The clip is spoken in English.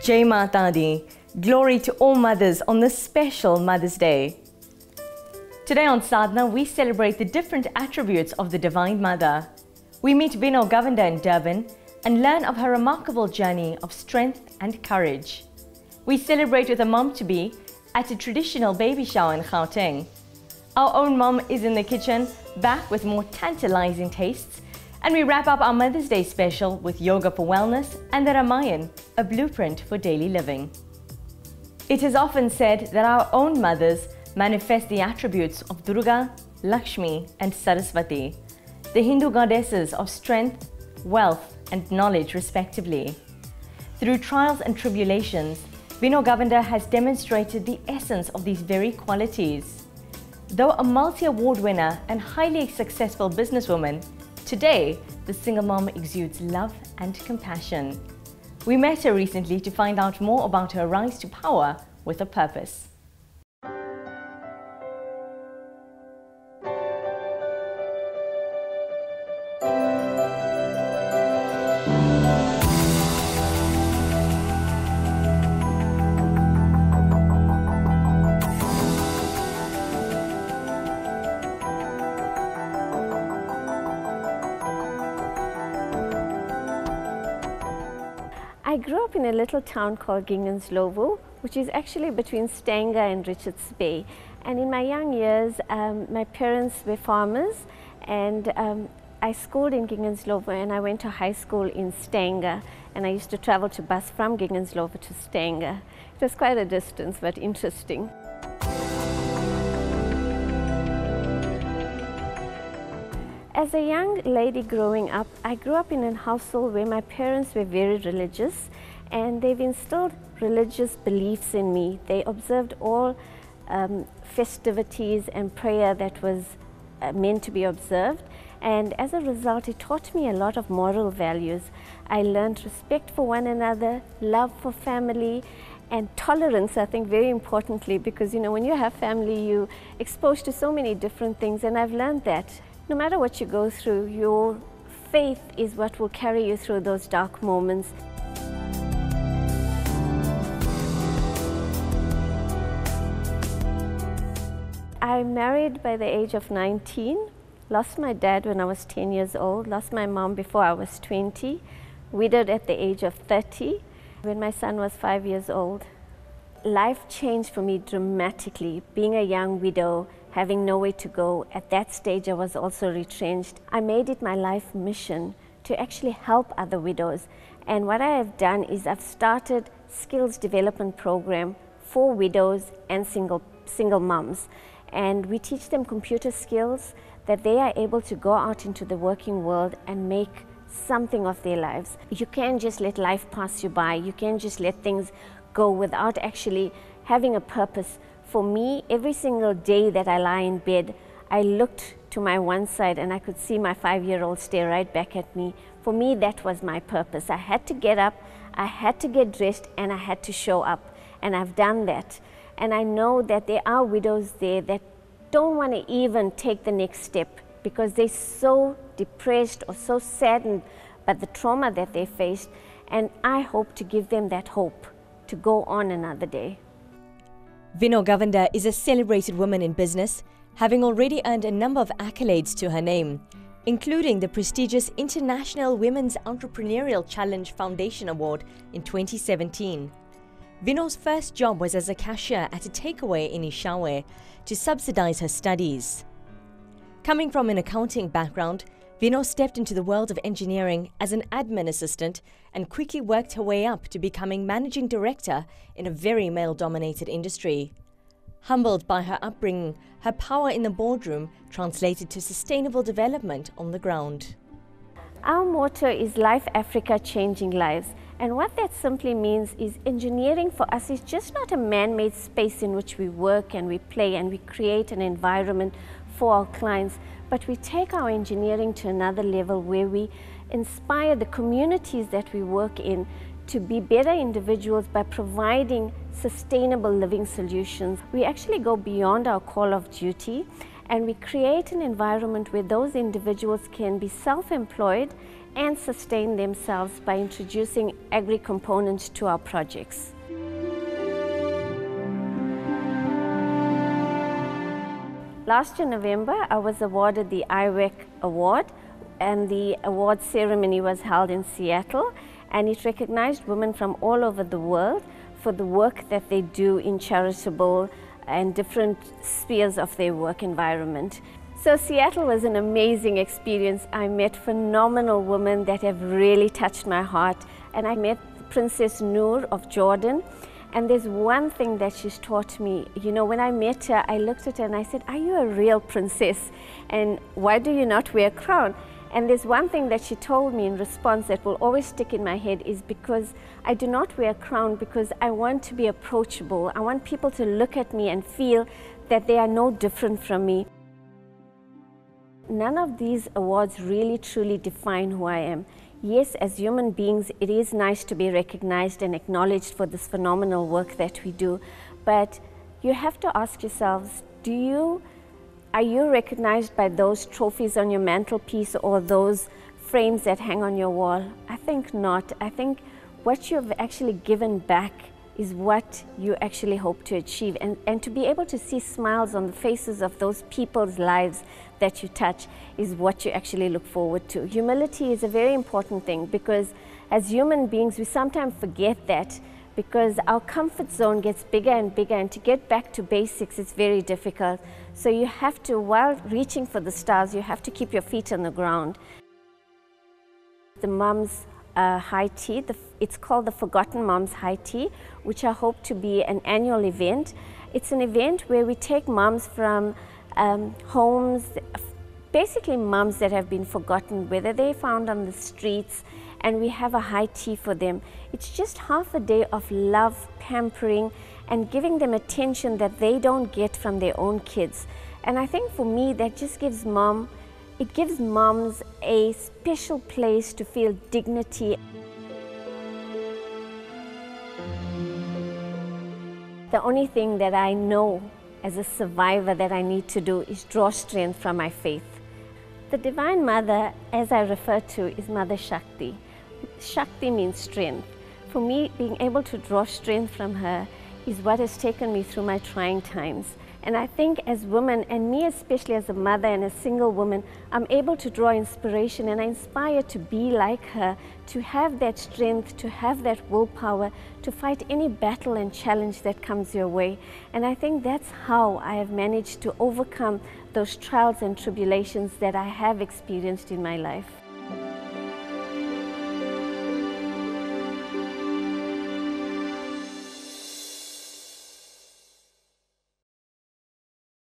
Jai Mata Di, glory to all mothers on this special Mother's Day. Today on Sadhana, we celebrate the different attributes of the Divine Mother. We meet Vino Govender in Durban and learn of her remarkable journey of strength and courage. We celebrate with a mom-to-be at a traditional baby shower in Gauteng. Our own mom is in the kitchen, back with more tantalizing tastes, and we wrap up our Mother's Day special with yoga for wellness and the Ramayan, a blueprint for daily living. It is often said that our own mothers manifest the attributes of Durga, Lakshmi and Saraswati, the Hindu goddesses of strength, wealth and knowledge respectively. Through trials and tribulations, Vino Govender has demonstrated the essence of these very qualities. Though a multi-award winner and highly successful businesswoman, today the single mom exudes love and compassion. We met her recently to find out more about her rise to power with a purpose. I grew up in a little town called Gingenslovo, which is actually between Stanger and Richards Bay. And in my young years, my parents were farmers, and I schooled in Gingenslovo and I went to high school in Stanger. And I used to travel to bus from Gingenslovo to Stanger. It was quite a distance, but interesting. As a young lady growing up, I grew up in a household where my parents were very religious, and they've instilled religious beliefs in me. They observed all festivities and prayer that was meant to be observed, and as a result it taught me a lot of moral values. I learned respect for one another, love for family, and tolerance, I think, very importantly, because when you have family you're exposed to so many different things, and I've learned that no matter what you go through, your faith is what will carry you through those dark moments. I married by the age of 19, lost my dad when I was 10 years old, lost my mom before I was 20, widowed at the age of 30 when my son was 5 years old. Life changed for me dramatically, being a young widow, having nowhere to go. At that stage I was also retrenched. I made it my life mission to actually help other widows, and what I have done is I've started skills development program for widows and single moms, and we teach them computer skills that they are able to go out into the working world and make something of their lives. You can't just let life pass you by. You can't just let things go without actually having a purpose. For me, every single day that I lie in bed, I looked to my one side and I could see my 5-year-old stare right back at me. For me, that was my purpose. I had to get up, I had to get dressed, and I had to show up. And I've done that. And I know that there are widows there that don't want to even take the next step because they're so depressed or so saddened by the trauma that they faced. And I hope to give them that hope to go on another day. Vino Govender is a celebrated woman in business, having already earned a number of accolades to her name, including the prestigious International Women's Entrepreneurial Challenge Foundation Award in 2017. Vino's first job was as a cashier at a takeaway in Ishawe to subsidize her studies. Coming from an accounting background, Vino stepped into the world of engineering as an admin assistant and quickly worked her way up to becoming managing director in a very male-dominated industry. Humbled by her upbringing, her power in the boardroom translated to sustainable development on the ground. Our motto is Life Africa, Changing Lives. And what that simply means is engineering for us is just not a man-made space in which we work and we play and we create an environment for our clients, but we take our engineering to another level where we inspire the communities that we work in to be better individuals by providing sustainable living solutions. We actually go beyond our call of duty and we create an environment where those individuals can be self-employed and sustain themselves by introducing agri-components to our projects. Last year, November, I was awarded the IWEC Award, and the award ceremony was held in Seattle, and it recognized women from all over the world for the work that they do in charitable and different spheres of their work environment. So Seattle was an amazing experience. I met phenomenal women that have really touched my heart, and I met Princess Noor of Jordan. And there's one thing that she's taught me. You know, when I met her, I looked at her and I said, "Are you a real princess? And why do you not wear a crown?" And there's one thing that she told me in response that will always stick in my head, is because I do not wear a crown because I want to be approachable. I want people to look at me and feel that they are no different from me. None of these awards really truly define who I am. Yes, as human beings, it is nice to be recognized and acknowledged for this phenomenal work that we do, but you have to ask yourselves, are you recognized by those trophies on your mantelpiece or those frames that hang on your wall? I think not. I think what you've actually given back is what you actually hope to achieve, and to be able to see smiles on the faces of those people's lives that you touch is what you actually look forward to. Humility is a very important thing, because as human beings we sometimes forget that, because our comfort zone gets bigger and bigger, and to get back to basics is very difficult. So you have to, while reaching for the stars, you have to keep your feet on the ground. The Moms High Tea, it's called the Forgotten Moms High Tea, which I hope to be an annual event. It's an event where we take moms from homes, basically moms that have been forgotten, whether they're found on the streets, and we have a high tea for them. It's just half a day of love, pampering, and giving them attention that they don't get from their own kids. And I think for me, that just gives moms a special place to feel dignity. The only thing that I know as a survivor that I need to do is draw strength from my faith. The Divine Mother, as I refer to, is Mother Shakti. Shakti means strength. For me, being able to draw strength from her is what has taken me through my trying times. And I think as women, and me especially as a mother and a single woman, I'm able to draw inspiration, and I inspire to be like her, to have that strength, to have that willpower, to fight any battle and challenge that comes your way. And I think that's how I have managed to overcome those trials and tribulations that I have experienced in my life.